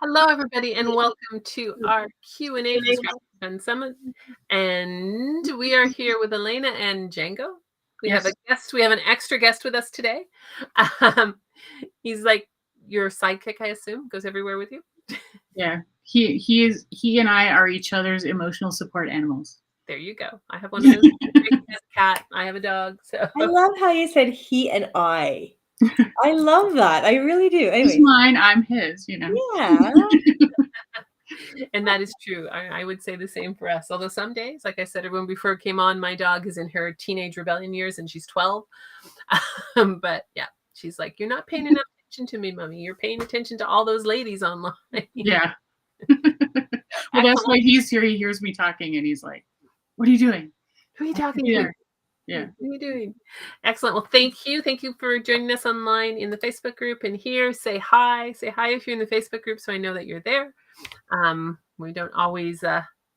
Hello, everybody, and welcome to our Q&A for Scrapbook Fun Summit. And we are here with Elena and Django. We have a guest. We have an extra guest with us today. He's like your sidekick, I assume, goes everywhere with you. Yeah, he and I are each other's emotional support animals. There you go. I have one of those. A cat. I have a dog. So I love how you said he and I. I love that. I really do. Anyway. He's mine, I'm his, you know. Yeah. And that is true. I would say the same for us. Although some days, like I said, when before it came on, my dog is in her teenage rebellion years and she's 12. But yeah, she's like, you're not paying enough attention to me, mommy. You're paying attention to all those ladies online. Yeah. Well, that's why he's here. He hears me talking and he's like, what are you doing? Who are you talking to? Yeah. What are you doing? Excellent. Well, thank you. Thank you for joining us online in the Facebook group and here. Say hi. Say hi if you're in the Facebook group so I know that you're there. We don't always,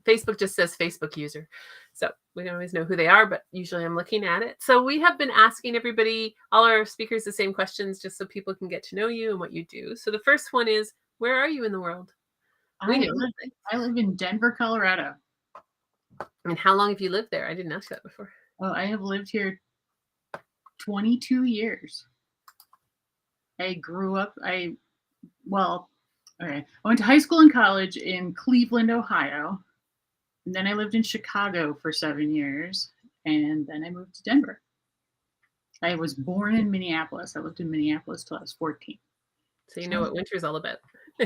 Facebook just says Facebook user. So we don't always know who they are, but usually I'm looking at it. So we have been asking everybody, all our speakers, the same questions just so people can get to know you and what you do. So the first one is, where are you in the world? I live in Denver, Colorado. And how long have you lived there? I didn't ask that before. Oh, I have lived here 22 years. I grew up, I went to high school and college in Cleveland, Ohio. And then I lived in Chicago for 7 years. And then I moved to Denver. I was born in Minneapolis. I lived in Minneapolis till I was 14. So you know what winter's all about.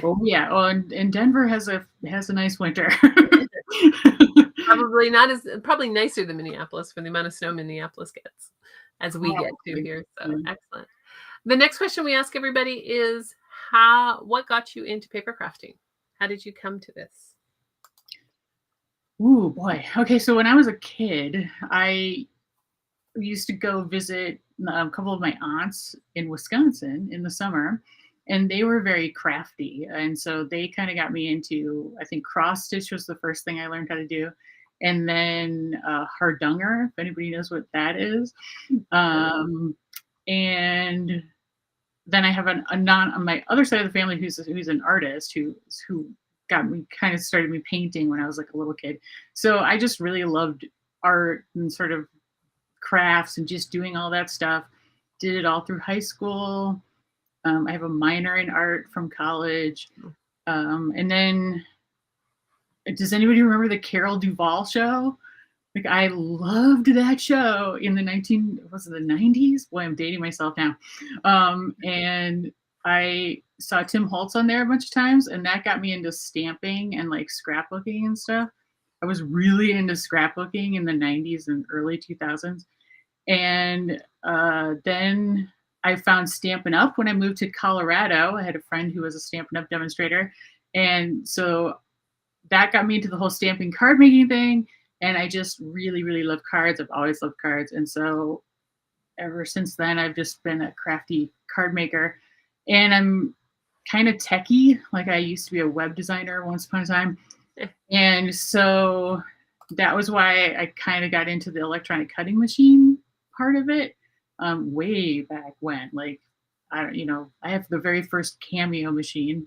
Oh yeah. Oh, and Denver has a nice winter. Probably nicer than Minneapolis for the amount of snow Minneapolis gets, as we get to here. So excellent. The next question we ask everybody is, what got you into paper crafting? How did you come to this? Ooh, boy. Okay, so when I was a kid, I used to go visit a couple of my aunts in Wisconsin in the summer, and they were very crafty. And so they kind of got me into, I think cross stitch was the first thing I learned how to do. And then hardunger, if anybody knows what that is. And then I have on my other side of the family who's an artist who got me, kind of started me painting when I was like a little kid. So I just really loved art and sort of crafts and just doing all that stuff. Did it all through high school. I have a minor in art from college. And then, does anybody remember the Carol Duvall show? Like, I loved that show in the 90s? Boy, I'm dating myself now. And I saw Tim Holtz on there a bunch of times, and that got me into stamping and like scrapbooking and stuff. I was really into scrapbooking in the 90s and early 2000s. And then I found Stampin' Up! When I moved to Colorado. I had a friend who was a Stampin' Up! Demonstrator. And so that got me into the whole stamping card making thing. And I just really, really love cards. I've always loved cards. And so ever since then, I've just been a crafty card maker. And I'm kind of techie. Like, I used to be a web designer once upon a time. And so that was why I kind of got into the electronic cutting machine part of it way back when. Like, I have the very first Cameo machine.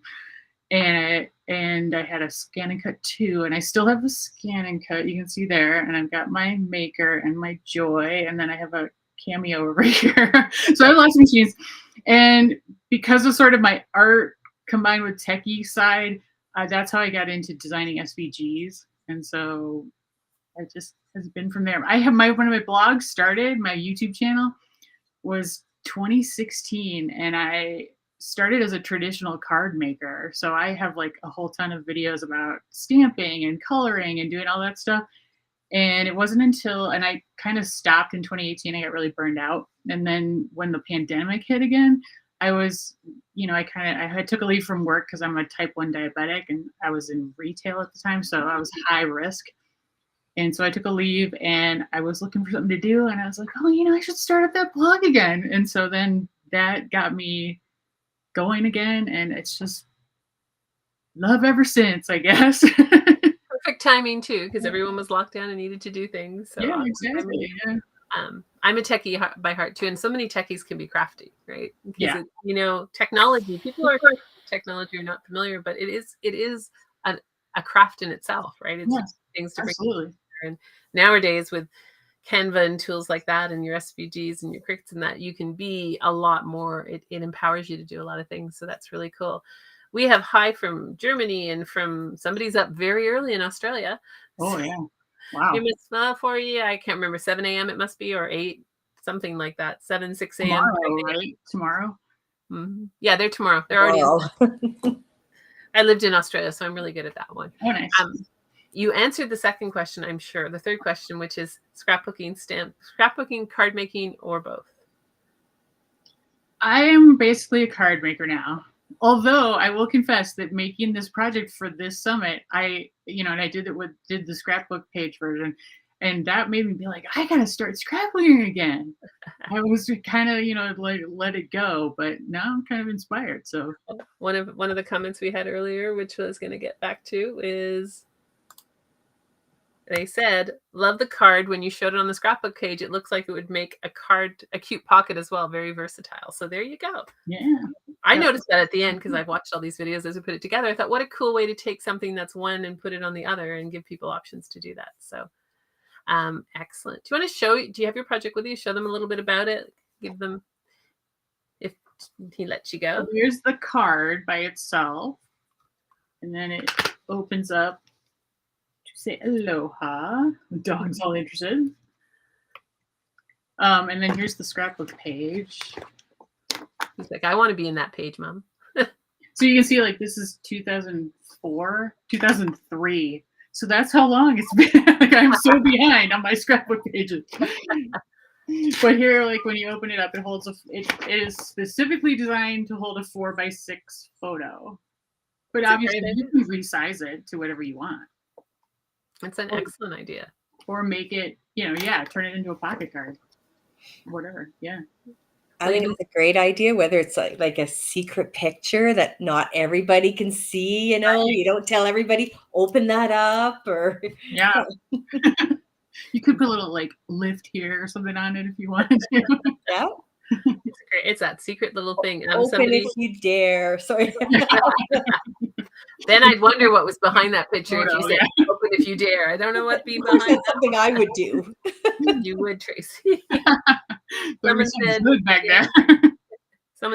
And I had a scan and cut too, and I still have the scan and cut. You can see there, and I've got my Maker and my Joy, and then I have a Cameo over here. So I have lots of machines, and because of sort of my art combined with techie side, that's how I got into designing SVGs, and so it just has been from there. I have one of my blogs started. My YouTube channel was 2016, and I started as a traditional card maker. So I have like a whole ton of videos about stamping and coloring and doing all that stuff. And it wasn't until, and I kind of stopped in 2018, I got really burned out. And then when the pandemic hit again, I was, I took a leave from work because I'm a type 1 diabetic and I was in retail at the time. So I was high risk. And so I took a leave and I was looking for something to do. And I was like, I should start up that blog again. And so then that got me going again, and it's just love ever since, I guess. Perfect timing too, because everyone was locked down and needed to do things. So yeah, exactly. I'm a techie by heart too, and so many techies can be crafty, right? Yeah. Technology. People are technology or not familiar, but it is a craft in itself, right? It's Yes, things to bring absolutely. together. And nowadays with Canva and tools like that and your SVGs and your Cricuts and that, you can be a lot more. It empowers you to do a lot of things. So that's really cool. We have hi from Germany and from somebody's up very early in Australia. Oh yeah. Wow. You must for you. I can't remember, 7 a.m. it must be, or 8, something like that. 6 a.m. Tomorrow, right? Tomorrow. Mm-hmm. Yeah, they're tomorrow. They're already. I lived in Australia, so I'm really good at that one. Oh, nice. You answered the second question, I'm sure. The third question, which is scrapbooking, card making, or both. I am basically a card maker now. Although I will confess that making this project for this summit, and I did the scrapbook page version, and that made me be like, I gotta start scrapbooking again. I was kind of like let it go, but now I'm kind of inspired. So one of the comments we had earlier, which I was going to get back to, is they said, love the card. When you showed it on the scrapbook page, it looks like it would make a cute pocket as well. Very versatile. So there you go. Yeah. I noticed that at the end because I've watched all these videos as we put it together. I thought, what a cool way to take something that's one and put it on the other and give people options to do that. So excellent. Do you have your project with you? Show them a little bit about it. Give them, if he lets you go. So here's the card by itself. And then it opens up to say aloha. The dog's all interested. And then here's the scrapbook page. He's like, I want to be in that page, Mom. So you can see, like, this is 2004, 2003. So that's how long it's been. Like, I'm so behind on my scrapbook pages. But here, like, when you open it up, it is specifically designed to hold a 4x6 photo. But That's obviously, you can resize it to whatever you want. It's an excellent idea. Or make it, turn it into a pocket card. Whatever, yeah. I think it's a great idea, whether it's like a secret picture that not everybody can see, Right. You don't tell everybody, open that up, or yeah. You could put a little like lift here or something on it if you wanted to. Yeah. It's great. It's that secret little thing. Open if you dare. Sorry. Then I'd wonder what was behind that picture if you said open if you dare. I don't know what'd be behind that. Something I would do. You would, Tracy. Someone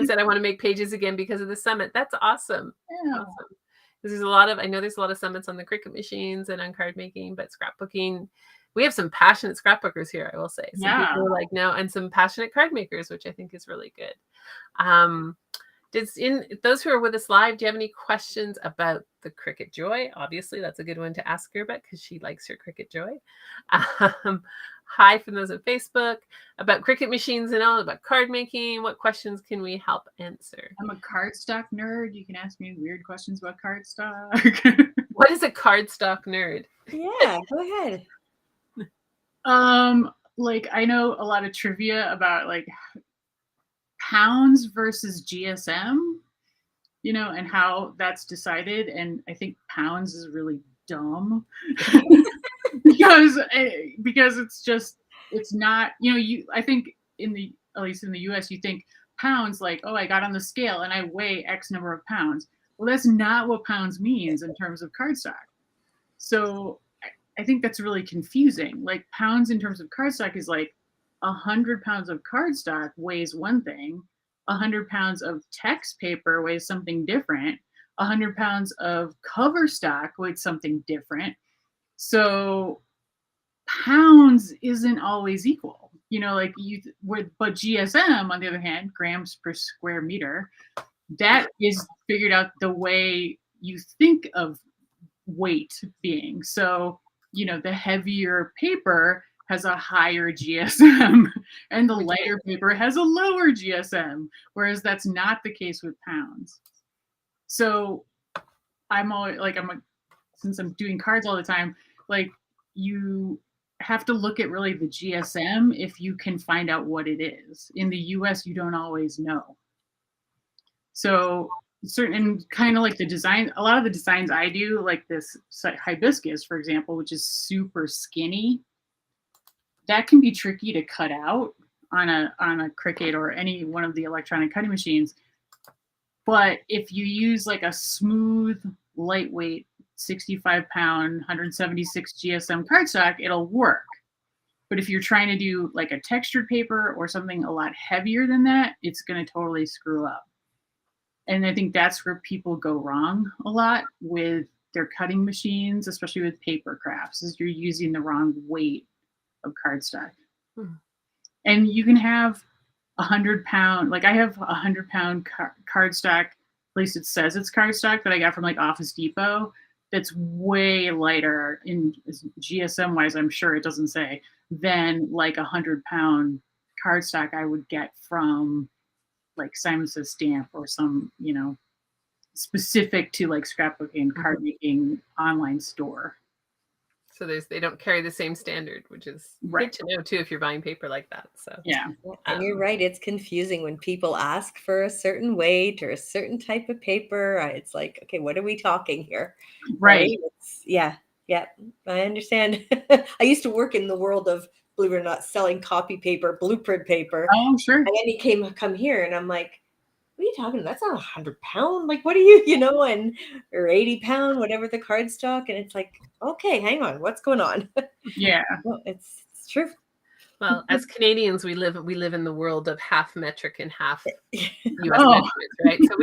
said I want to make pages again because of the summit. That's awesome. Yeah. Awesome. There's I know there's a lot of summits on the Cricut machines and on card making, but scrapbooking, we have some passionate scrapbookers here, I will say. Some people are like, no, and some passionate card makers, which I think is really good. Those who are with us live, do you have any questions about the Cricut Joy? Obviously, that's a good one to ask her about because she likes her Cricut Joy. Hi from those on Facebook, about Cricut machines and all, about card making. What questions can we help answer? I'm a cardstock nerd. You can ask me weird questions about cardstock. What is a cardstock nerd? Yeah, go ahead. Like, I know a lot of trivia about like pounds versus GSM, and how that's decided. And I think pounds is really dumb because it's not, I think at least in the US, you think pounds like, oh, I got on the scale and I weigh X number of pounds. Well, that's not what pounds means in terms of cardstock. So I think that's really confusing. Like, pounds in terms of cardstock is like 100 pounds of cardstock weighs one thing, 100 pounds of text paper weighs something different, 100 pounds of cover stock weighs something different. So pounds isn't always equal, but GSM, on the other hand, grams per square meter, that is figured out the way you think of weight being. So, the heavier paper has a higher GSM and the lighter paper has a lower GSM, whereas that's not the case with pounds. So I'm always like, since I'm doing cards all the time, like, you have to look at really the GSM if you can find out what it is. In the US, you don't always know. So certain kind of like the design, a lot of the designs I do, like this hibiscus, for example, which is super skinny, that can be tricky to cut out on a Cricut or any one of the electronic cutting machines. But if you use like a smooth, lightweight 65-pound, 176 GSM cardstock, it'll work. But if you're trying to do like a textured paper or something a lot heavier than that, it's going to totally screw up. And I think that's where people go wrong a lot with their cutting machines, especially with paper crafts, is you're using the wrong weight of cardstock. And you can have 100-pound, like I have 100-pound cardstock place that says it's cardstock that I got from like Office Depot. That's way lighter in GSM wise, I'm sure it doesn't say, than like 100-pound cardstock I would get from like Simon Says Stamp or some, you know, specific to like scrapbooking, card making online store. So they don't carry the same standard, which is good to know too if you're buying paper like that. So yeah. And you're right, it's confusing when people ask for a certain weight or a certain type of paper. It's like, okay, what are we talking here? Right. Yeah, I understand. I used to work in the world of, believe it or not, selling copy paper, blueprint paper. Oh, sure. And then he come here and I'm like, what are you talking about? That's not 100-pound. Like, what are you, you know, and or 80-pound, whatever the cardstock. And it's like, okay, hang on, what's going on? Yeah. Well, it's true. Well, as Canadians, we live in the world of half metric and half US measurements, right? So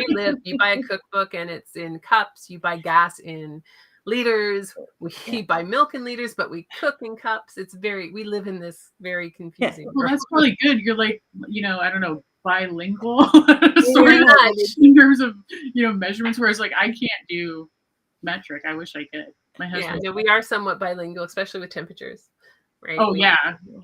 you buy a cookbook and it's in cups, you buy gas in liters, we buy milk in liters, but we cook in cups. We live in this very confusing world. Well, that's really good. You're like, you know, I don't know, bilingual sort of in terms of, you know, measurements, whereas like I can't do metric. I wish I could. My husband. Yeah, we are somewhat bilingual, especially with temperatures. Right? Oh, yeah.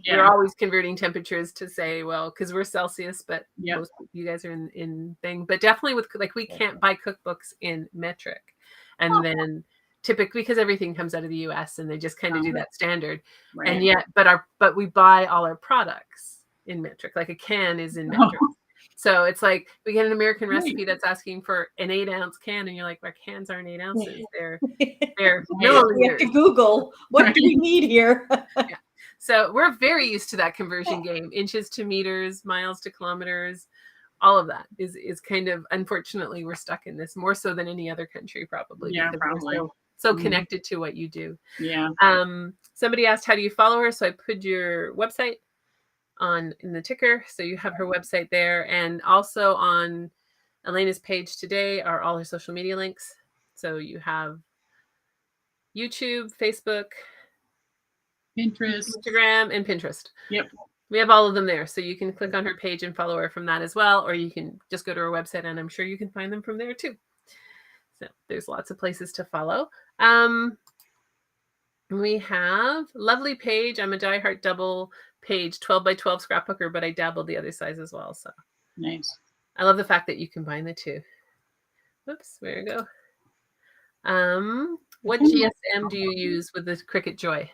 We're always converting temperatures to say, well, because we're Celsius, but Yep. most of you guys are in thing. But definitely with like we can't buy cookbooks in metric, and then typically because everything comes out of the US and they just kind of do that standard, and yet, but we buy all our products in metric. Like a can is in metric. So it's like we get an American recipe that's asking for an 8-ounce can, and you're like, our cans aren't 8 ounces; they're milliliters. We have to Google what do we need here. Yeah. So we're very used to that conversion game: inches to meters, miles to kilometers. All of that is kind of, unfortunately, we're stuck in this more so than any other country, probably. Yeah, because probably. we're so connected to what you do. Yeah. Somebody asked, how do you follow her? So I put your website in the ticker, so you have her website there, and also on Elena's page today are all her social media links. So you have YouTube, Facebook, Pinterest, Instagram, and Pinterest. Yep. We have all of them there, so you can click on her page and follow her from that as well, or you can just go to her website, and I'm sure you can find them from there too. So there's lots of places to follow. We have lovely page. I'm a diehard double page 12 by 12 scrapbooker, but I dabbled the other size as well. So nice. I love the fact that you combine the two. Whoops, there we go. What GSM do you use with the Cricut Joy?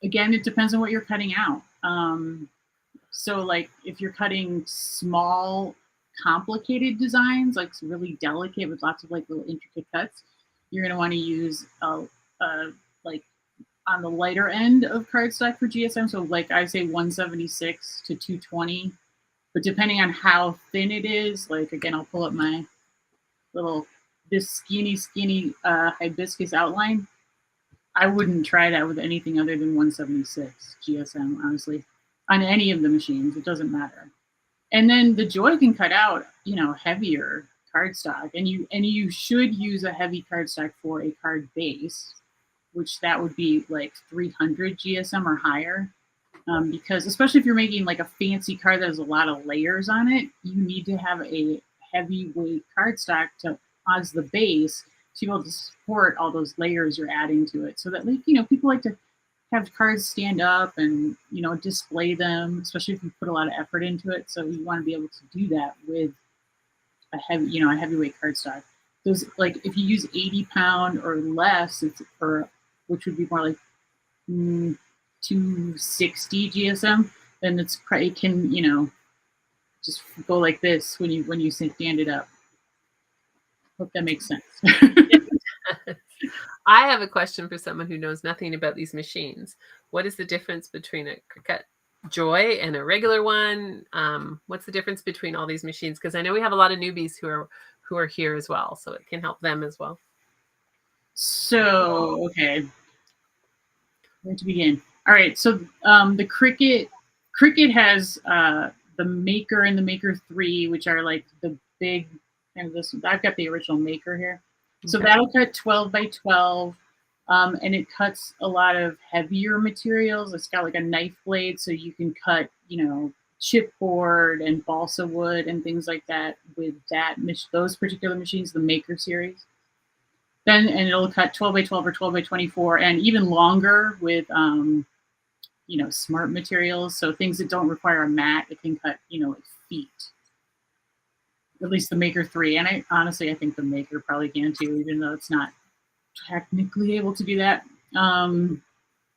Again, it depends on what you're cutting out. So like if you're cutting small, complicated designs, like really delicate with lots of like little intricate cuts, you're going to want to use like on the lighter end of cardstock for GSM. So like I say 176 to 220, but depending on how thin it is, like again, I'll pull up my this skinny hibiscus outline. I wouldn't try that with anything other than 176 GSM, honestly, on any of the machines. It doesn't matter. And then the Joy can cut out, you know, heavier cardstock, and you should use a heavy cardstock for a card base, which that would be like 300 GSM or higher, because especially if you're making like a fancy card that has a lot of layers on it, you need to have a heavyweight cardstock as the base to be able to support all those layers you're adding to it. So that, like, you know, people like to have cards stand up and, you know, display them, especially if you put a lot of effort into it. So you want to be able to do that with a heavyweight cardstock. Those, like, if you use 80-pound or less, which would be more like 260 GSM, then it can, you know, just go like this when you stand it up. Hope that makes sense. I have a question for someone who knows nothing about these machines. What is the difference between a Cricut Joy and a regular one? What's the difference between all these machines? Because I know we have a lot of newbies who are here as well, so it can help them as well. So, okay, where to begin? All right, so the Cricut has the Maker and the Maker 3, which are like the big kind of this. I've got the original Maker here. So Okay. that'll cut 12 by 12, and it cuts a lot of heavier materials. It's got like a knife blade, so you can cut, chipboard and balsa wood and things like that with those particular machines, the Maker series. And it'll cut 12 by 12 or 12 by 24, and even longer with smart materials. So things that don't require a mat, it can cut like feet. At least the Maker 3, and I think the Maker probably can too, even though it's not technically able to do that. And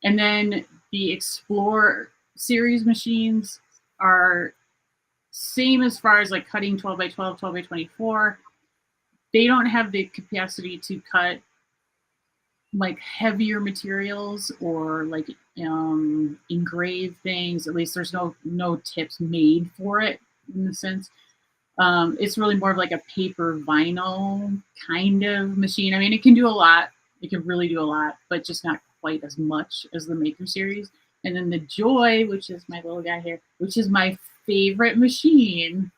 then the Explore series machines are same as far as like cutting 12 by 12, 12 by 24. They don't have the capacity to cut like heavier materials or like engrave things. At least there's no tips made for it in the sense. It's really more of like a paper vinyl kind of machine. I mean, it can do a lot. It can really do a lot, but just not quite as much as the Maker series. And then the Joy, which is my little guy here, which is my favorite machine.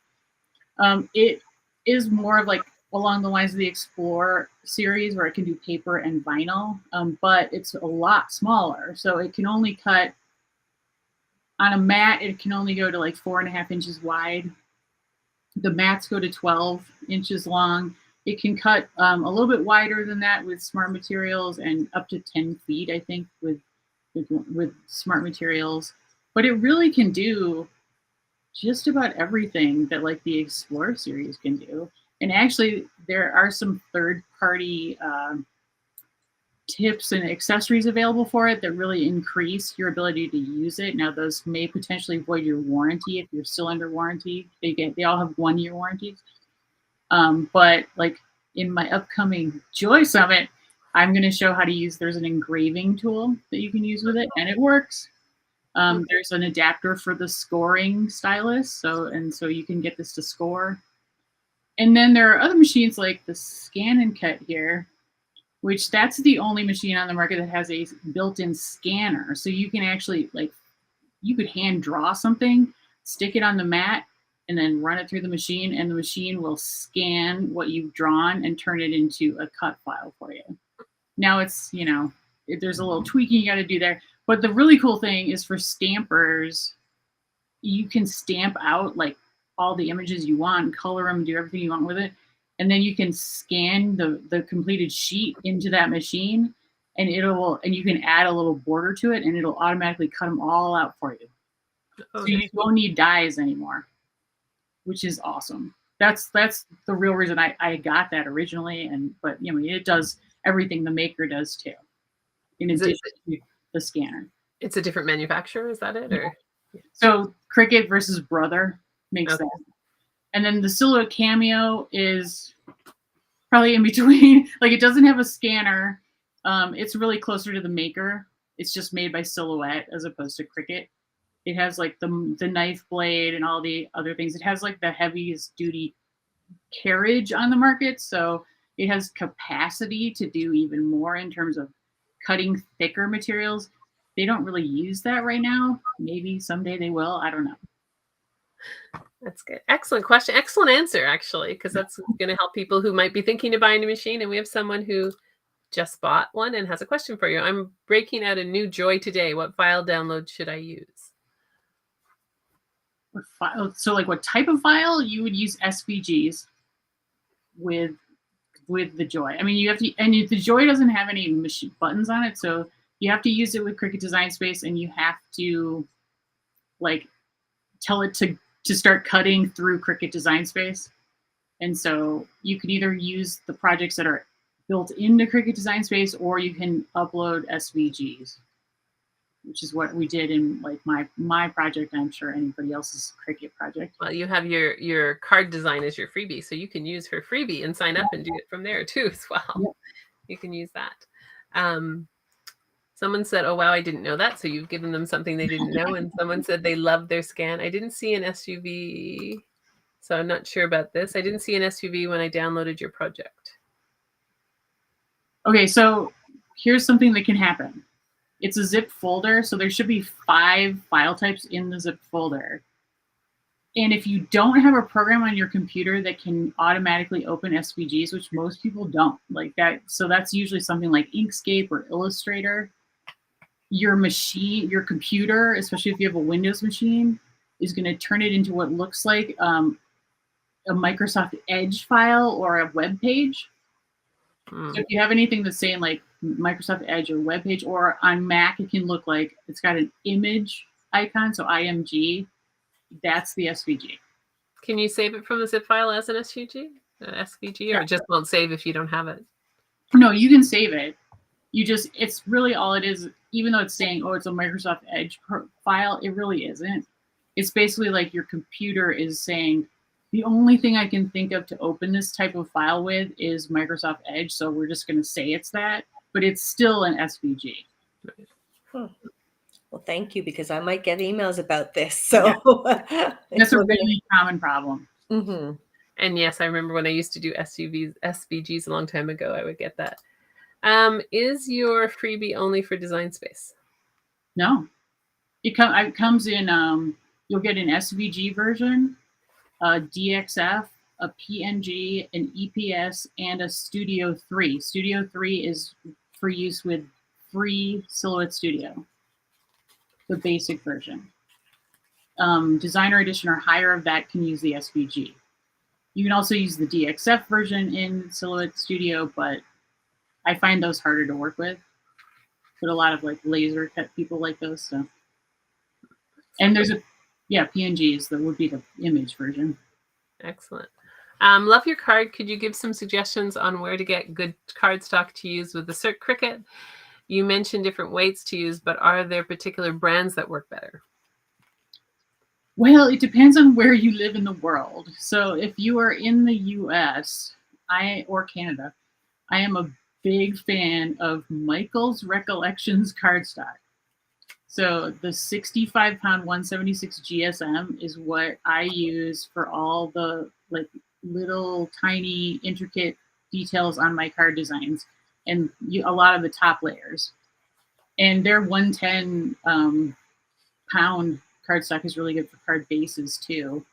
It is more of like along the lines of the Explore series where it can do paper and vinyl, but it's a lot smaller. So it can only cut on a mat. It can only go to like 4.5 inches wide. The mats go to 12 inches long. It can cut a little bit wider than that with smart materials and up to 10 feet, I think, with smart materials. But it really can do just about everything that like the Explorer series can do. And actually, there are some third-party tips and accessories available for it that really increase your ability to use it. Now, those may potentially void your warranty if you're still under warranty. They all have 1-year warranties. But like in my upcoming Joy Summit, I'm going to show how to use. There's an engraving tool that you can use with it, and it works. There's an adapter for the scoring stylus, so you can get this to score. And then there are other machines like the Scan and Cut here, which that's the only machine on the market that has a built-in scanner. So you can actually you could hand draw something, stick it on the mat, and then run it through the machine, and the machine will scan what you've drawn and turn it into a cut file for you. Now it's, there's a little tweaking you got to do there. But the really cool thing is for stampers, you can stamp out like all the images you want, color them, do everything you want with it. And then you can scan the completed sheet into that machine, and you can add a little border to it, and it'll automatically cut them all out for you. So you don't need dies anymore, which is awesome. That's the real reason I got that originally, but it does everything the Maker does too, in addition to the scanner. It's a different manufacturer, is that it? Or so Cricut versus Brother makes that. And then the Silhouette Cameo is probably in between. Like it doesn't have a scanner. It's really closer to the Maker. It's just made by Silhouette as opposed to Cricut. It has like the knife blade and all the other things. It has like the heaviest duty carriage on the market. So it has capacity to do even more in terms of cutting thicker materials. They don't really use that right now. Maybe someday they will. I don't know. That's good. Excellent question. Excellent answer, actually, because that's going to help people who might be thinking of buying a machine. And we have someone who just bought one and has a question for you. I'm breaking out a new Joy today. What file download should I use? What file? So like what type of file? You would use SVGs with the Joy. I mean, you have to, and the Joy doesn't have any machine buttons on it. So you have to use it with Cricut Design Space, and you have to like tell it to start cutting through Cricut Design Space. And so you can either use the projects that are built into Cricut Design Space, or you can upload SVGs, which is what we did in like my project. I'm sure anybody else's Cricut project. Well, you have your card design as your freebie, so you can use her freebie and sign up and do it from there too as well. Yep. You can use that. Someone said, oh, wow, I didn't know that. So you've given them something they didn't know. And someone said they loved their scan. I didn't see an SUV. So I'm not sure about this. I didn't see an SUV when I downloaded your project. Okay, so here's something that can happen. It's a zip folder, so there should be 5 file types in the zip folder. And if you don't have a program on your computer that can automatically open SVGs, which most people don't, like that, so that's usually something like Inkscape or Illustrator. Your machine, your computer, especially if you have a Windows machine, is going to turn it into what looks like a Microsoft Edge file or a web page. So if you have anything that's saying like Microsoft Edge or web page, or on Mac, it can look like it's got an image icon, so IMG. That's the SVG. Can you save it from the zip file as an SVG? SVG, or it just won't save if you don't have it? No, you can save it. You just, it's really all it is, even though it's saying, oh, it's a Microsoft Edge file, it really isn't. It's basically like your computer is saying, the only thing I can think of to open this type of file with is Microsoft Edge, so we're just going to say it's that, but it's still an SVG. Well, thank you, because I might get emails about this. So yeah. That's a really common problem. Mm-hmm. And yes, I remember when I used to do SVGs a long time ago, I would get that. Is your freebie only for Design Space? No, it comes in. You'll get an SVG version, a DXF, a PNG, an EPS, and a Studio 3. Studio 3 is for use with free Silhouette Studio, the basic version. Designer Edition or higher of that can use the SVG. You can also use the DXF version in Silhouette Studio, but I find those harder to work with. But a lot of like laser cut people like those. So, and there's PNGs that would be the image version. Excellent. Love your card. Could you give some suggestions on where to get good cardstock to use with the Cricut? You mentioned different weights to use, but are there particular brands that work better? Well, it depends on where you live in the world. So if you are in the US or Canada, I am a big fan of Michael's Recollections cardstock. So the 65-pound 176 GSM is what I use for all the like little tiny intricate details on my card designs, and a lot of the top layers. And their 110 pound cardstock is really good for card bases too.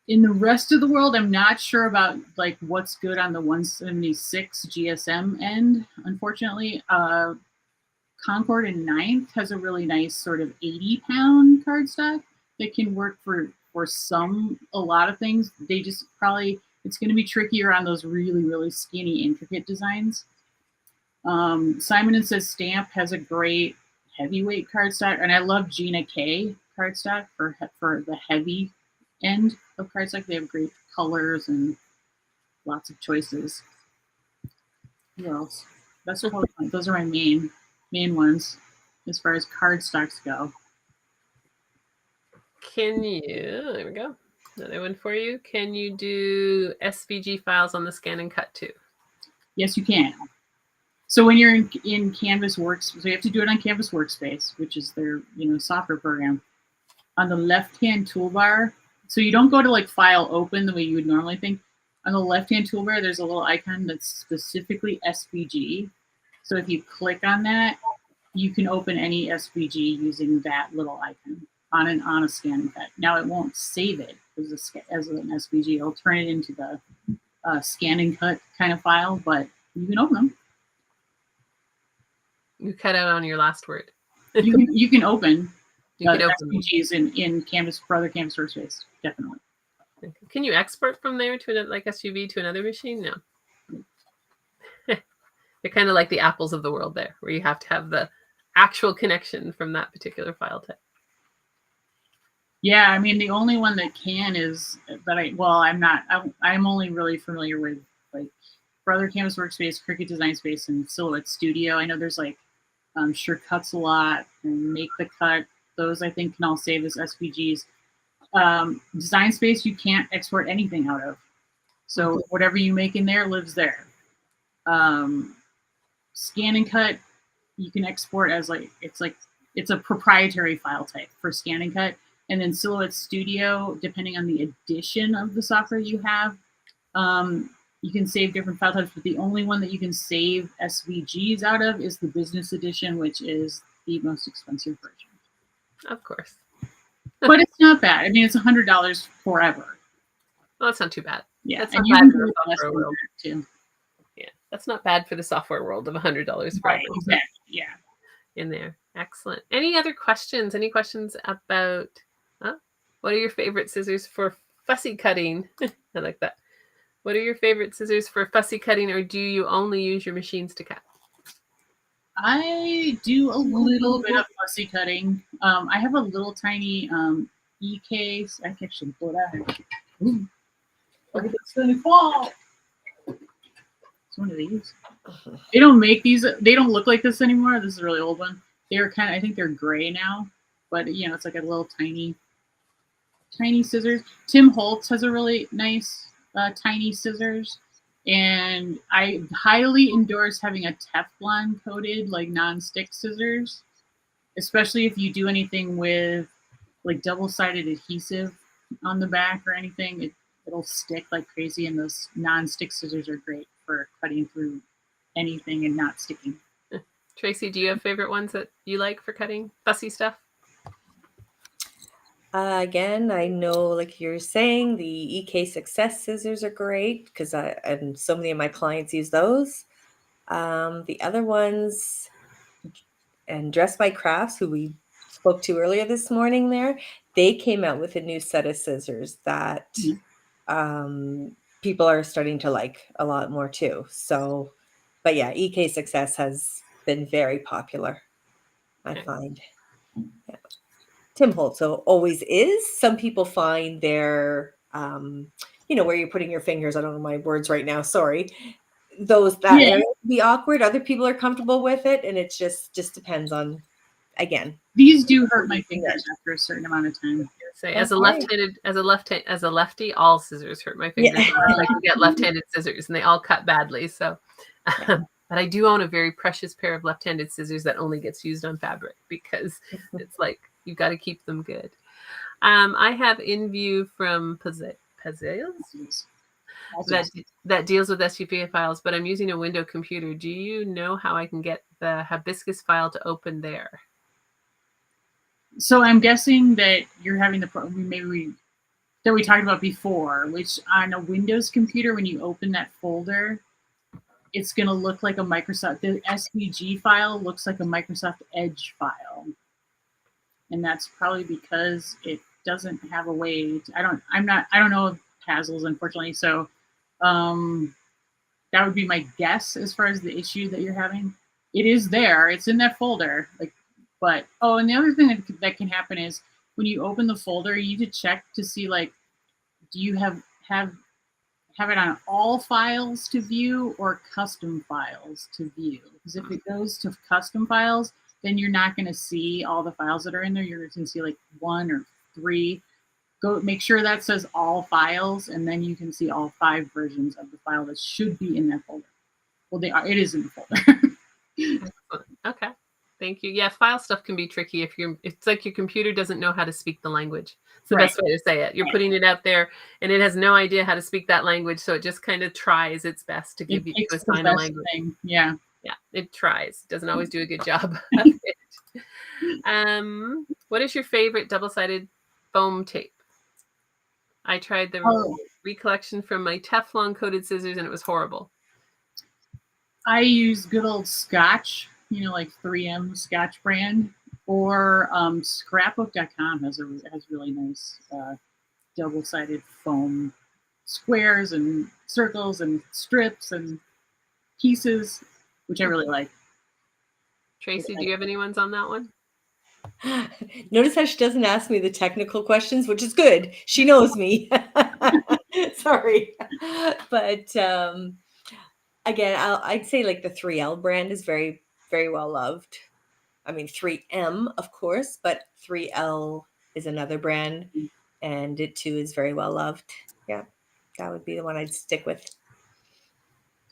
In the rest of the world, I'm not sure about like what's good on the 176 GSM end, unfortunately. Concord and Ninth has a really nice sort of 80-pound cardstock that can work for a lot of things. They just probably, it's going to be trickier on those really, really skinny, intricate designs. Simon & Says Stamp has a great heavyweight cardstock, and I love Gina K cardstock for the heavy end of cardstock. They have great colors and lots of choices. Who else? Those are my main ones as far as cardstocks go. There we go. Another one for you. Can you do SVG files on the Scan and Cut too? Yes, you can. So when you're in Canvas Workspace, so you have to do it on Canvas Workspace, which is their software program. On the left-hand toolbar, so you don't go to like File Open the way you would normally think. On the left-hand toolbar, there's a little icon that's specifically SVG. So if you click on that, you can open any SVG using that little icon on a Scan and Cut. Now it won't save it as an SVG. It'll turn it into the Scan and Cut kind of file, but you can open them. You cut out on your last word. You can open SVGs in Canvas for other Canvas Workspace, definitely. Can you export from there to like SUV to another machine? No. They're kind of like the apples of the world there, where you have to have the actual connection from that particular file type. Yeah, I mean, the only one that can is that I'm only really familiar with like for other Canvas Workspace, Cricut Design Space, and Silhouette Studio. I know there's like Sure Cuts a lot and Make the Cut. Those I think can all save as SVGs. Design Space you can't export anything out of, so whatever you make in there lives there. Scan and Cut, you can export as it's a proprietary file type for Scan and Cut. And then Silhouette Studio, depending on the edition of the software you have, you can save different file types, but the only one that you can save SVGs out of is the business edition, which is the most expensive version. Of course. But it's not bad. I mean, it's $100 forever. Well, that's not too bad. Yeah, that's and not you bad can for do the less software than world. that too. Yeah, that's not bad for the software world of $100 forever. Right, exactly. Yeah. In there. Excellent. Any other questions? Any questions about what are your favorite scissors for fussy cutting? I like that. What are your favorite scissors for fussy cutting, or do you only use your machines to cut? I do a little bit of fussy cutting. I have a little tiny case. I can actually blow that out. Ooh. Look at this thing fall. It's one of these. They don't make these. They don't look like this anymore. This is a really old one. They're kind of, I think they're gray now, but you know, it's like a little tiny scissors. Tim Holtz has a really nice tiny scissors, and I highly endorse having a Teflon coated like non-stick scissors, especially if you do anything with like double-sided adhesive on the back or anything. It'll stick like crazy, and those non-stick scissors are great for cutting through anything and not sticking. Tracy, do you have favorite ones that you like for cutting fussy stuff? Again, I know, like you're saying, the EK Success scissors are great because and so many of my clients use those. The other ones, and Dress by Crafts, who we spoke to earlier this morning, they came out with a new set of scissors that people are starting to like a lot more too. So, but yeah, EK Success has been very popular, I find. Yeah. Tim Holtz always is. Some people find their, where you're putting your fingers, I don't know my words right now, sorry. That area can be awkward. Other people are comfortable with it, and it just depends on, again. These do hurt my fingers after a certain amount of time. Say, as a lefty, all scissors hurt my fingers. Yeah. I can get left-handed scissors, and they all cut badly. So, but I do own a very precious pair of left-handed scissors that only gets used on fabric because it's like you've got to keep them good. I have InView from Pazales that deals with SUV files, but I'm using a Windows computer. Do you know how I can get the Hibiscus file to open there? So I'm guessing that you're having the problem that we talked about before, which on a Windows computer, when you open that folder, it's going to look like a Microsoft. The SVG file looks like a Microsoft Edge file, and that's probably because it doesn't have a way. I don't know Pazzles, unfortunately. So that would be my guess as far as the issue that you're having. It is there. It's in that folder. But and the other thing that can happen is when you open the folder, you need to check to see, like, do you have it on all files to view or custom files to view? Because if it goes to custom files, then you're not going to see all the files that are in there. You're going to see like 1 or 3. Go make sure that says all files, and then you can see all 5 versions of the file that should be in that folder. Well, it is in the folder. Okay. Thank you. Yeah, file stuff can be tricky it's like your computer doesn't know how to speak the language. It's the best way to say it. You're putting it out there and it has no idea how to speak that language, so it just kind of tries its best to give you to assign a language. Yeah. Yeah, it tries. It doesn't always do a good job. What is your favorite double-sided foam tape? I tried the recollection from my Teflon coated scissors and it was horrible. I use good old Scotch, like 3M Scotch brand, or Scrapbook.com has really nice double-sided foam squares and circles and strips and pieces, which I really like. Tracy, do you have any ones on that one? Notice how she doesn't ask me the technical questions, which is good. She knows me. Sorry. But again, I'd say like the 3L brand is very, very well loved. I mean, 3M, of course, but 3L is another brand, and it too is very well loved. Yeah, that would be the one I'd stick with.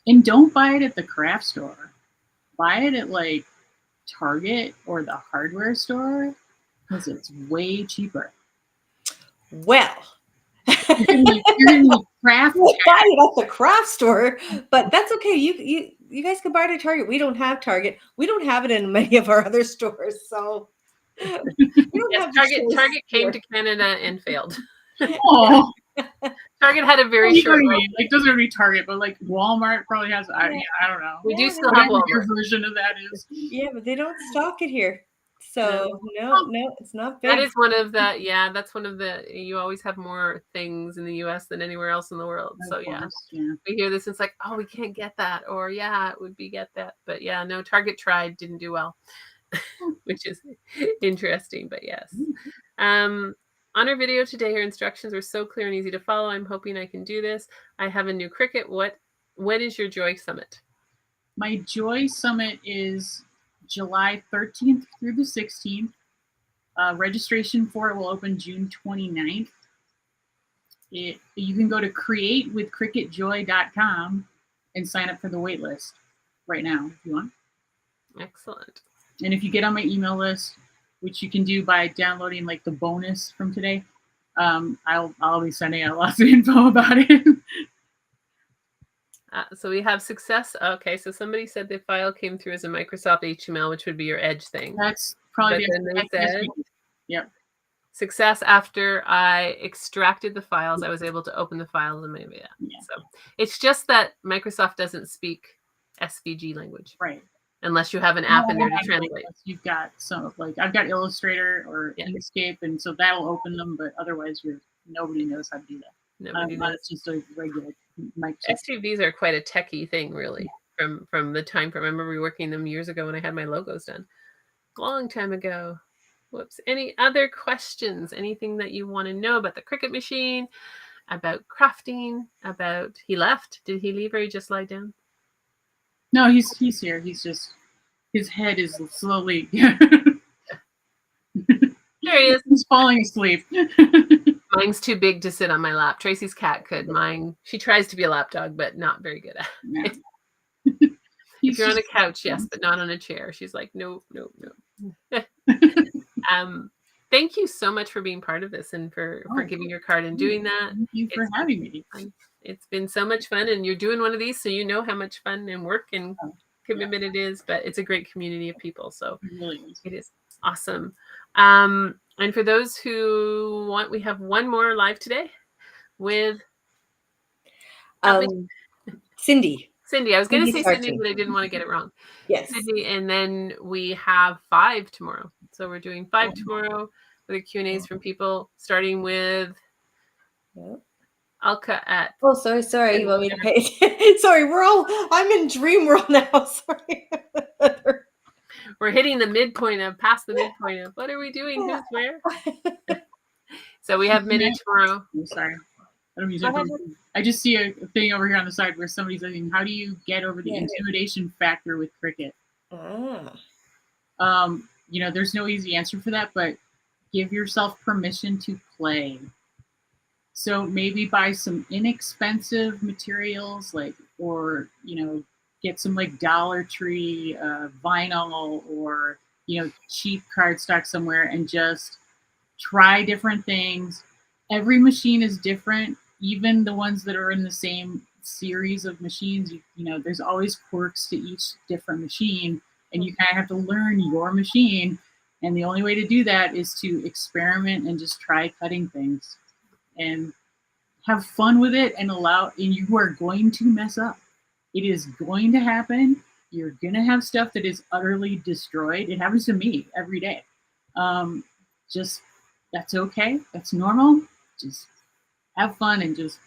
And don't buy it at the craft store. Buy it at like Target or the hardware store because it's way cheaper. Well, You're getting the craft. we'll buy it at the craft store, but that's okay. You guys can buy it at Target. We don't have Target. We don't have it in many of our other stores. So we don't Yes, have the choice Target came here. to Canada and failed. Oh, Target had a very you know short. what I mean? Like, doesn't really Target, but like Walmart probably has. I don't know. We do Yeah, still have Whatever your Walmart. version of that is. Yeah, but they don't stock it here. So no, it's not big. That is one of the, yeah, that's one of the, you always have more things in the US than anywhere else in the world. So Of yeah, course, yeah. we hear this, it's like, oh, we can't get that. Or yeah, it would be get that. But yeah, no, Target tried, didn't do well, which is interesting, but yes. On our video today, your instructions were so clear and easy to follow. I'm hoping I can do this. I have a new Cricut. When is your Joy Summit? My Joy Summit is July 13th through the 16th. Registration for it will open June 29th. You can go to createwithcricketjoy.com and sign up for the wait list right now if you want. Excellent. And if you get on my email list, which you can do by downloading like the bonus from today, I'll be sending out lots of info about it. So we have success. Okay, so somebody said the file came through as a Microsoft HTML, which would be your Edge thing. That's probably But then they said, yep. Success after I extracted the files, I was able to open the files and maybe Yeah. So it's just that Microsoft doesn't speak SVG language, Right. Unless you have an app in there to translate. You've got some like I've got Illustrator or Inkscape, and so that'll open them. But otherwise, nobody knows how to do that. Nobody knows. It's just a regular Microsoft. SVGs are quite a techie thing, really. From the time, I remember reworking them years ago when I had my logos done, long time ago. Whoops. Any other questions? Anything that you want to know about the Cricut machine, about crafting, about he left? Did he leave or he just lie down? No, he's here. He's just his head is slowly. There he is. He's falling asleep. Mine's too big to sit on my lap. Tracy's cat could. Mine, she tries to be a lap dog, but not very good at it. If you're on a couch, yes, but not on a chair. She's like, no. Thank you so much for being part of this and for giving your card and doing that. Thank you for having me. It's been so much fun, and you're doing one of these, so you know how much fun and work and commitment it is, but it's a great community of people, so it is awesome. And for those who want, we have one more live today with Cindy. I was going to say Cindy, but I didn't want to get it wrong. Yes. Cindy, and then we have 5 tomorrow. So we're doing 5 tomorrow with the Q&As from people, starting with Alka at... Oh, sorry. You want me to pay? Sorry, I'm in dream world now. Sorry. We're hitting the midpoint past the midpoint of what are we doing? Who's where? So we have Minnie tomorrow. I'm sorry. I just see a thing over here on the side where somebody's asking, how do you get over the intimidation factor with Cricut? There's no easy answer for that, but give yourself permission to play. So maybe buy some inexpensive materials, or get some Dollar Tree vinyl or cheap cardstock somewhere and just try different things. Every machine is different, even the ones that are in the same series of machines. There's always quirks to each different machine, and you kind of have to learn your machine. And the only way to do that is to experiment and just try cutting things and have fun with it, and you are going to mess up. It is going to happen. You're going to have stuff that is utterly destroyed. It happens to me every day. That's okay. That's normal. Just have fun and just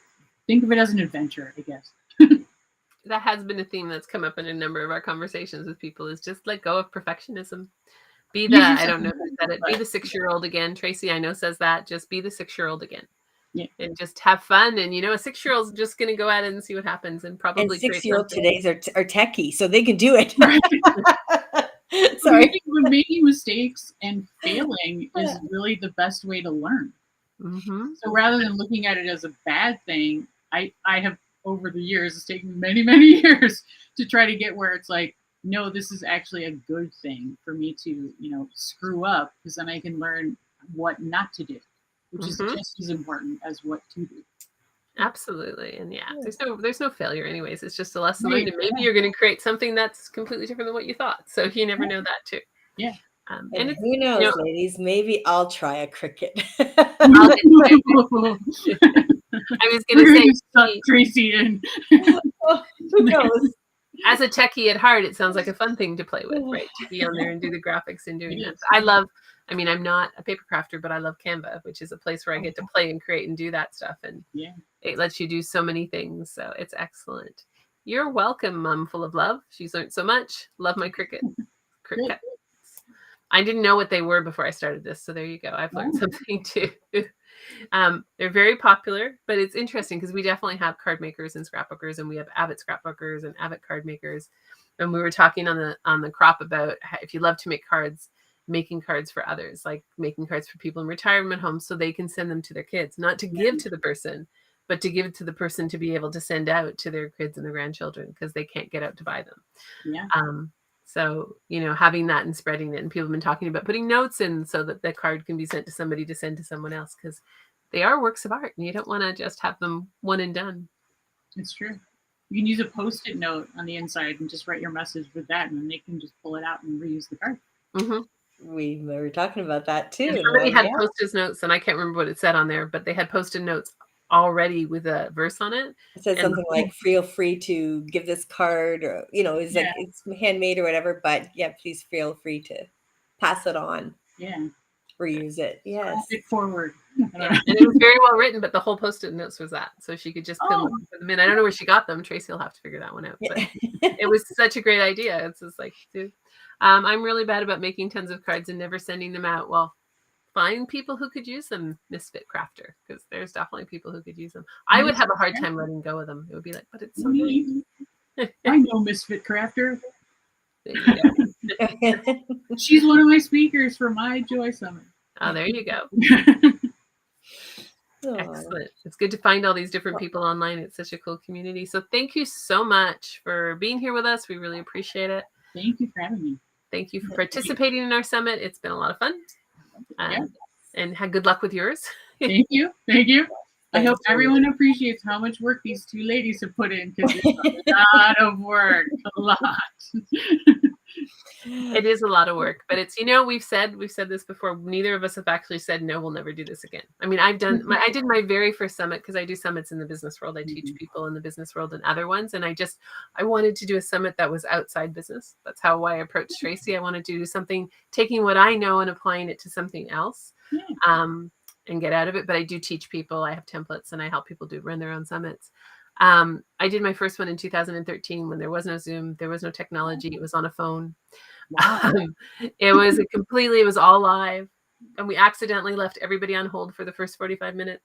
think of it as an adventure, I guess. That has been a theme that's come up in a number of our conversations with people, is just let go of perfectionism. Be the 6-year-old again. Tracy, I know, says that. Just be the 6-year-old again. Yeah. And just have fun. And, a 6-year-old's just going to go at it and see what happens and probably and 6-year-old today's are techie, so they can do it. Sorry. Making mistakes and failing is really the best way to learn. Mm-hmm. So rather than looking at it as a bad thing, I have over the years, it's taken many, many years to try to get where it's like, no, this is actually a good thing for me to, screw up, because then I can learn what not to do, which is just as important as what to do. Absolutely. And there's no failure anyways. It's just a lesson learned. And maybe you're going to create something that's completely different than what you thought. So you never know that too. Yeah. And who knows, ladies, maybe I'll try a Cricut. I was going to say, suck Tracy in. Who knows? As a techie at heart, it sounds like a fun thing to play with, right? To be on there and do the graphics and doing that. I'm not a paper crafter, but I love Canva, which is a place where I get to play and create and do that stuff. And it lets you do so many things. So it's excellent. You're welcome, Mom Full of Love. She's learned so much. Love my Cricut. I didn't know what they were before I started this. So there you go. I've learned something too. They're very popular, but it's interesting because we definitely have card makers and scrapbookers, and we have avid scrapbookers and avid card makers. And we were talking on the crop about if you love to make cards, making cards for others, like making cards for people in retirement homes so they can send them to their kids, not to give to the person, but to give it to the person to be able to send out to their kids and their grandchildren because they can't get out to buy them. So, having that and spreading it, and people have been talking about putting notes in so that the card can be sent to somebody to send to someone else, because they are works of art and you don't want to just have them one and done. It's true. You can use a Post-it note on the inside and just write your message with that, and then they can just pull it out and reuse the card. We were talking about that too. And somebody had Post-it notes, and I can't remember what it said on there, but they had Post-it notes already with a verse on it. It said something like, feel free to give this card, or it's like it's handmade or whatever, but please feel free to pass it on. Reuse it. Yes. It forward. And it was very well written, but the whole Post-it notes was that. So she could just put them in. I don't know where she got them. Tracy will have to figure that one out. But it was such a great idea. It's just like, dude, I'm really bad about making tons of cards and never sending them out. Well, find people who could use them, Misfit Crafter, because there's definitely people who could use them. I would have a hard time letting go of them. It would be like, but it's so neat. I know Misfit Crafter. She's one of my speakers for my Joy Summit. Oh, there you go. Excellent. It's good to find all these different people online. It's such a cool community. So thank you so much for being here with us. We really appreciate it. Thank you for having me. Thank you for participating in our summit. It's been a lot of fun. And had good luck with yours. Thank you. I hope everyone appreciates how much work these two ladies have put in, because it's a lot of work. A lot. It is a lot of work, but it's, we've said this before. Neither of us have actually said, no, we'll never do this again. I mean, I did my very first summit, because I do summits in the business world. I teach people in the business world and other ones. And I wanted to do a summit that was outside business. That's how I approached Tracy. I wanted to do something, taking what I know and applying it to something else. And get out of it. But I do teach people. I have templates and I help people run their own summits. I did my first one in 2013 when there was no Zoom, there was no technology. It was on a phone. Wow. It was all live, and we accidentally left everybody on hold for the first 45 minutes,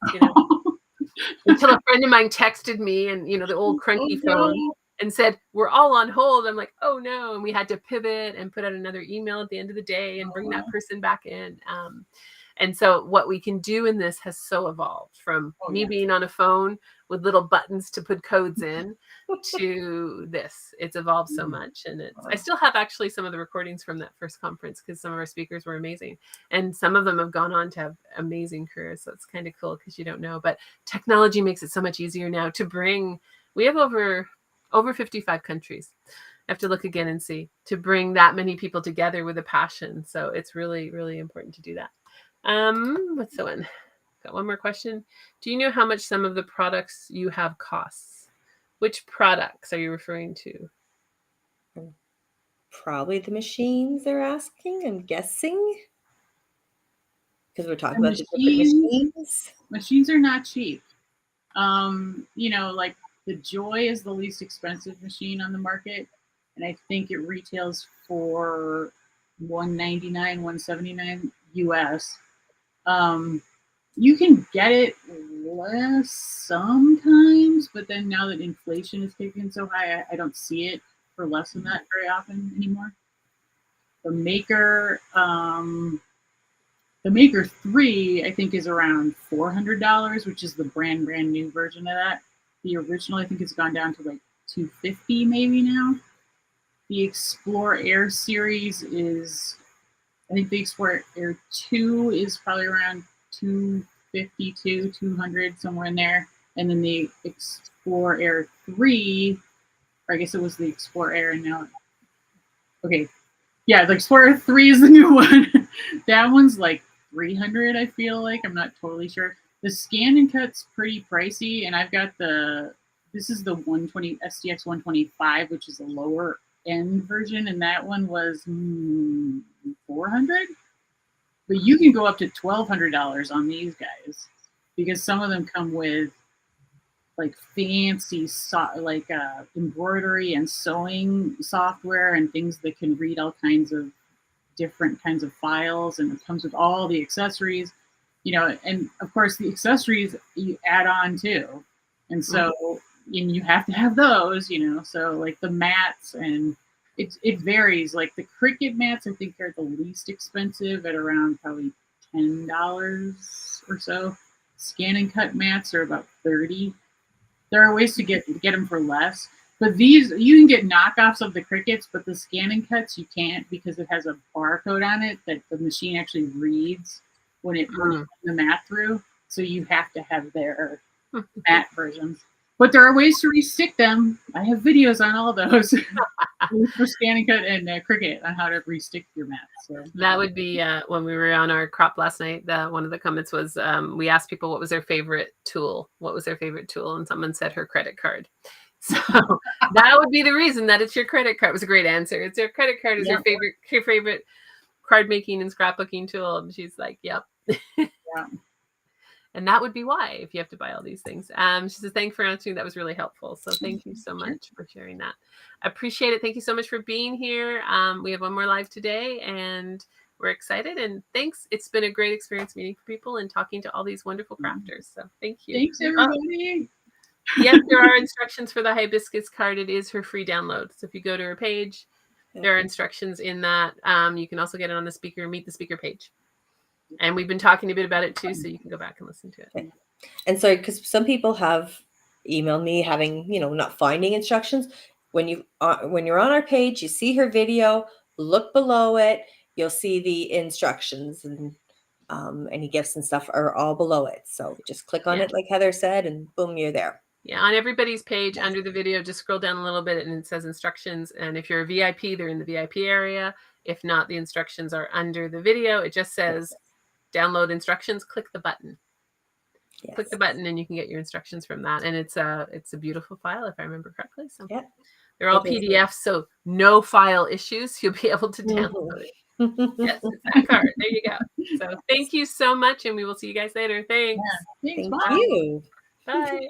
until a friend of mine texted me, and the old cranky phone, and said, we're all on hold. I'm like, oh no. And we had to pivot and put out another email at the end of the day and bring that person back in. And so what we can do in this has so evolved from me being on a phone with little buttons to put codes in to this. It's evolved so much. And I still have actually some of the recordings from that first conference, because some of our speakers were amazing. And some of them have gone on to have amazing careers. So it's kind of cool, because you don't know. But technology makes it so much easier now to bring. We have over 55 countries. I have to look again and see, to bring that many people together with a passion. So it's really, really important to do that. What's the one? Got one more question. Do you know how much some of the products you have costs? Which products are you referring to? Probably the machines they're asking, I'm guessing. Because we're talking about the different machines. Machines are not cheap. Like the Joy is the least expensive machine on the market. And I think it retails for $199, $179 US. You can get it less sometimes, but then now that inflation is kicking so high, I don't see it for less than that very often anymore. The Maker 3, I think, is around $400, which is the brand new version of that. The original, I think, has gone down to like $250 maybe now. the Explore Air series is, I think the Explore Air 2 is probably around 252, 200, somewhere in there. And then the Explore Air 3, or I guess it was the Explore Air, and now, okay. Yeah, the Explore Air 3 is the new one. That one's like 300, I feel like. I'm not totally sure. The Scan and Cut's pretty pricey, and I've got this is the 120 SDX 125, which is a lower end version, and that one was 400. But you can go up to $1,200 on these guys, because some of them come with like fancy embroidery and sewing software and things that can read all kinds of different kinds of files, and it comes with all the accessories, and of course the accessories you add on too, and so and you have to have those, so like the mats, and it varies. Like the Cricut mats, I think, are the least expensive at around probably $10 or so. Scan and Cut mats are about $30. There are ways to get them for less, but these, you can get knockoffs of the Cricuts, but the Scan and Cuts you can't, because it has a barcode on it that the machine actually reads when it runs the mat through. So you have to have their mat versions. But there are ways to restick them. I have videos on all those for Scan and Cut and Cricut on how to restick your mats. So that would be when we were on our crop last night. One of the comments was we asked people what was their favorite tool. What was their favorite tool? And someone said her credit card. So that would be the reason that it's your credit card. It was a great answer. It's your credit card is your favorite card making and scrapbooking tool. And she's like, yep. Yeah. And that would be why, if you have to buy all these things. She says, thanks for answering. That was really helpful. So thank you so much for sharing that. I appreciate it. Thank you so much for being here. We have one more live today, and we're excited. And thanks. It's been a great experience meeting people and talking to all these wonderful crafters. So thank you. Thanks, everybody. Yes, there are instructions for the Hibiscus card. It is her free download. So if you go to her page, there are instructions in that. You can also get it on the Meet the Speaker page. And we've been talking a bit about it too, so you can go back and listen to it. Okay. And so, because some people have emailed me having, not finding instructions. When you're on our page, you see her video, look below it, you'll see the instructions, and any gifts and stuff are all below it. So just click on it like Heather said, and boom, you're there. Yeah, on everybody's page under the video, just scroll down a little bit and it says instructions. And if you're a VIP, they're in the VIP area. If not, the instructions are under the video. It just says download instructions. Click the button. Yes. Click the button and you can get your instructions from that. And it's a beautiful file, if I remember correctly. So they're all PDFs, so no file issues. You'll be able to download it. Yes, it's that card. There you go. So thank you so much, and we will see you guys later. Thanks. Yeah. Thanks. Thank you. Bye.